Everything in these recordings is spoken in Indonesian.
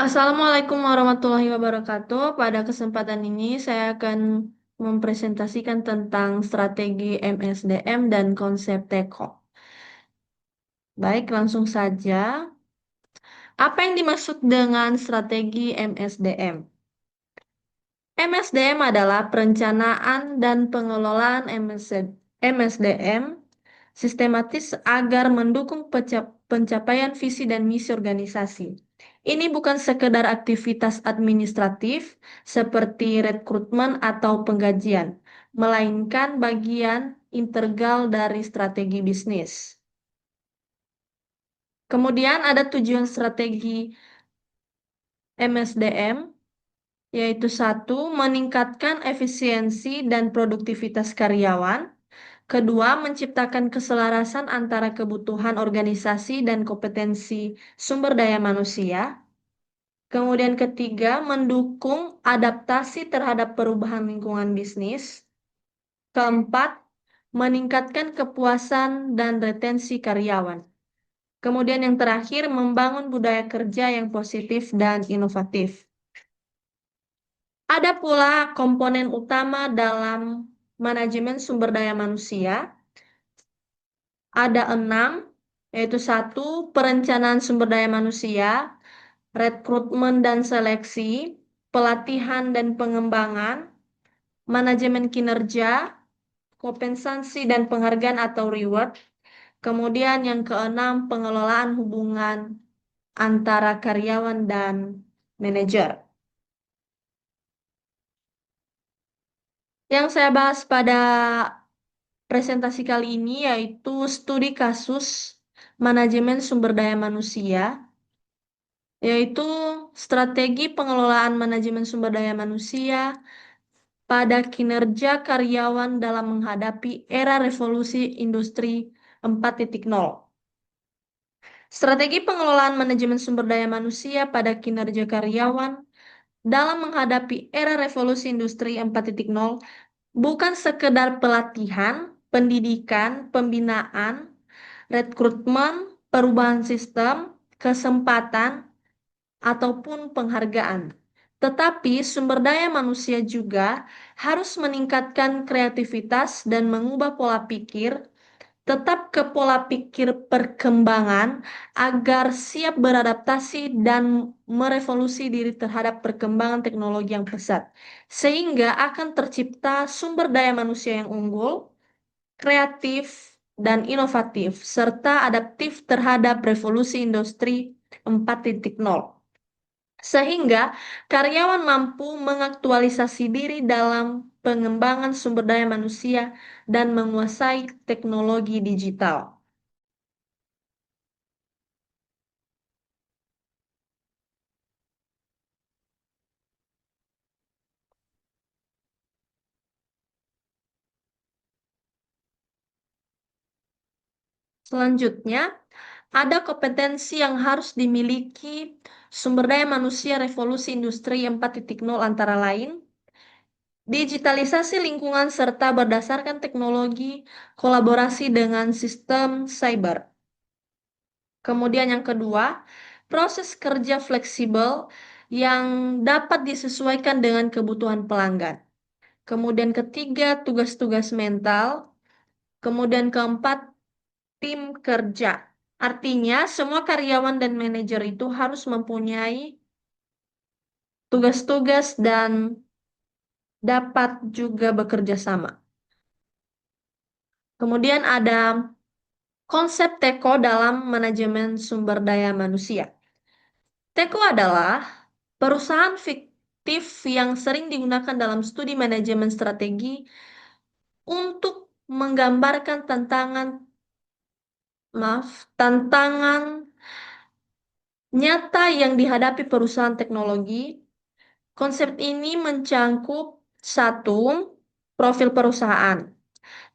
Assalamualaikum warahmatullahi wabarakatuh. Pada kesempatan ini saya akan mempresentasikan tentang strategi MSDM dan konsep TEKO. Baik, langsung saja. Apa yang dimaksud dengan strategi MSDM? MSDM adalah perencanaan dan pengelolaan MSDM sistematis agar mendukung pencapaian visi dan misi organisasi. Ini bukan sekedar aktivitas administratif seperti rekrutmen atau penggajian, melainkan bagian integral dari strategi bisnis. Kemudian ada tujuan strategi MSDM, yaitu satu, meningkatkan efisiensi dan produktivitas karyawan. Kedua, menciptakan keselarasan antara kebutuhan organisasi dan kompetensi sumber daya manusia. Kemudian ketiga, mendukung adaptasi terhadap perubahan lingkungan bisnis. Keempat, meningkatkan kepuasan dan retensi karyawan. Kemudian yang terakhir, membangun budaya kerja yang positif dan inovatif. Ada pula komponen utama dalam manajemen sumber daya manusia. Ada 6, yaitu satu, perencanaan sumber daya manusia, rekrutmen dan seleksi, pelatihan dan pengembangan, manajemen kinerja, kompensasi dan penghargaan atau reward. Kemudian yang keenam, pengelolaan hubungan antara karyawan dan manajer. Yang saya bahas pada presentasi kali ini yaitu studi kasus manajemen sumber daya manusia, yaitu strategi pengelolaan manajemen sumber daya manusia pada kinerja karyawan dalam menghadapi era revolusi industri 4.0. Strategi pengelolaan manajemen sumber daya manusia pada kinerja karyawan dalam menghadapi era revolusi industri 4.0 bukan sekedar pelatihan, pendidikan, pembinaan, rekrutmen, perubahan sistem, kesempatan, ataupun penghargaan. Tetapi sumber daya manusia juga harus meningkatkan kreativitas dan mengubah pola pikir, tetap ke pola pikir perkembangan agar siap beradaptasi dan merevolusi diri terhadap perkembangan teknologi yang pesat. Sehingga akan tercipta sumber daya manusia yang unggul, kreatif, dan inovatif, serta adaptif terhadap revolusi industri 4.0. Sehingga karyawan mampu mengaktualisasi diri dalam pengembangan sumber daya manusia dan menguasai teknologi digital. Selanjutnya, ada kompetensi yang harus dimiliki sumber daya manusia revolusi industri 4.0 antara lain digitalisasi lingkungan serta berdasarkan teknologi kolaborasi dengan sistem cyber. Kemudian yang kedua, proses kerja fleksibel yang dapat disesuaikan dengan kebutuhan pelanggan. Kemudian ketiga, tugas-tugas mental. Kemudian keempat, tim kerja. Artinya, semua karyawan dan manajer itu harus mempunyai tugas-tugas dan dapat juga bekerja sama. Kemudian ada konsep TEKO dalam manajemen sumber daya manusia. TEKO adalah perusahaan fiktif yang sering digunakan dalam studi manajemen strategi untuk menggambarkan tantangan nyata yang dihadapi perusahaan teknologi. Konsep ini mencangkup satu, profil perusahaan.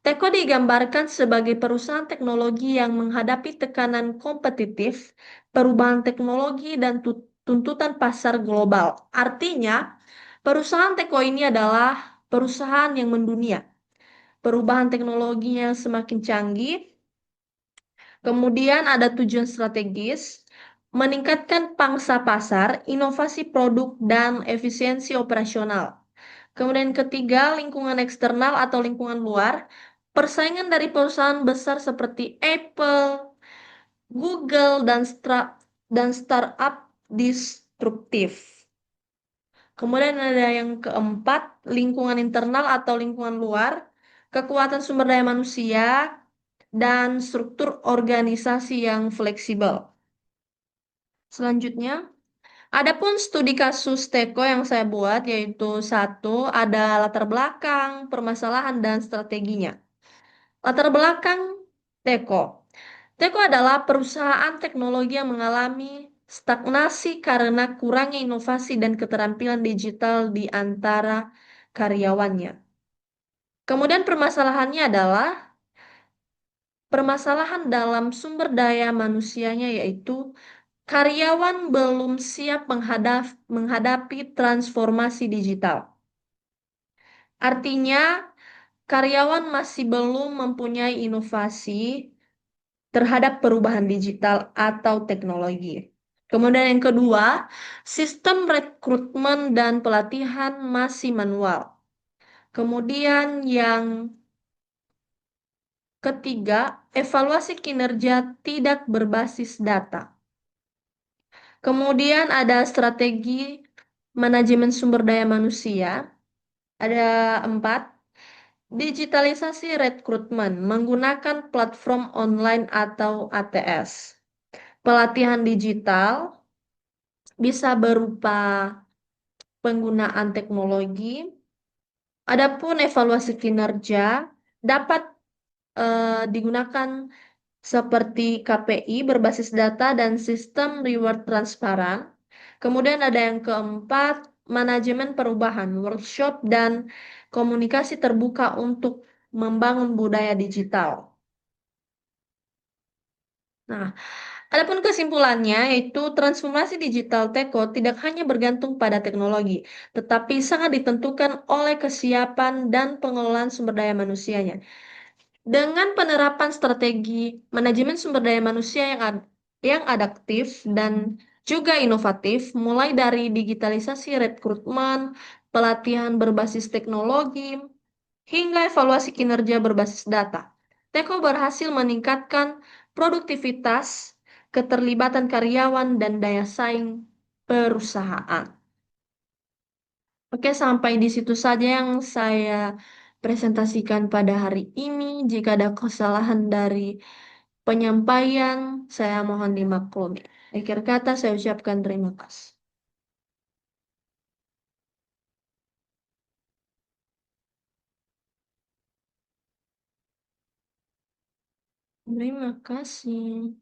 Teko digambarkan sebagai perusahaan teknologi yang menghadapi tekanan kompetitif, perubahan teknologi, dan tuntutan pasar global. Artinya, perusahaan Teko ini adalah perusahaan yang mendunia. Perubahan teknologinya semakin canggih. Kemudian ada tujuan strategis. meningkatkan pangsa pasar, inovasi produk, dan efisiensi operasional. Kemudian ketiga, lingkungan eksternal atau lingkungan luar. Persaingan dari perusahaan besar seperti Apple, Google, dan startup disruptif. Kemudian ada yang keempat, lingkungan internal atau lingkungan luar, kekuatan sumber daya manusia, dan struktur organisasi yang fleksibel. Selanjutnya, adapun studi kasus Teko yang saya buat yaitu satu, ada latar belakang, permasalahan, dan strateginya. Latar belakang Teko. Teko adalah perusahaan teknologi yang mengalami stagnasi karena kurangnya inovasi dan keterampilan digital di antara karyawannya. Kemudian permasalahannya adalah permasalahan dalam sumber daya manusianya yaitu karyawan belum siap menghadapi transformasi digital. Artinya, karyawan masih belum mempunyai inovasi terhadap perubahan digital atau teknologi. Kemudian yang kedua, sistem rekrutmen dan pelatihan masih manual. Kemudian yang ketiga, evaluasi kinerja tidak berbasis data. Kemudian ada strategi manajemen sumber daya manusia. Ada empat, digitalisasi rekrutmen menggunakan platform online atau ATS. Pelatihan digital bisa berupa penggunaan teknologi. Adapun evaluasi kinerja dapat digunakan seperti KPI berbasis data dan sistem reward transparan. Kemudian ada yang keempat, manajemen perubahan, workshop dan komunikasi terbuka untuk membangun budaya digital. Nah, adapun kesimpulannya yaitu transformasi digital Teko tidak hanya bergantung pada teknologi, tetapi sangat ditentukan oleh kesiapan dan pengelolaan sumber daya manusianya. Dengan penerapan strategi manajemen sumber daya manusia yang adaptif dan juga inovatif, mulai dari digitalisasi rekrutmen, pelatihan berbasis teknologi, hingga evaluasi kinerja berbasis data. Teko berhasil meningkatkan produktivitas, keterlibatan karyawan, dan daya saing perusahaan. Oke, sampai di situ saja yang saya presentasikan pada hari ini. Jika ada kesalahan dari penyampaian, saya mohon dimaklumi. Akhir kata, saya ucapkan terima kasih. Terima kasih.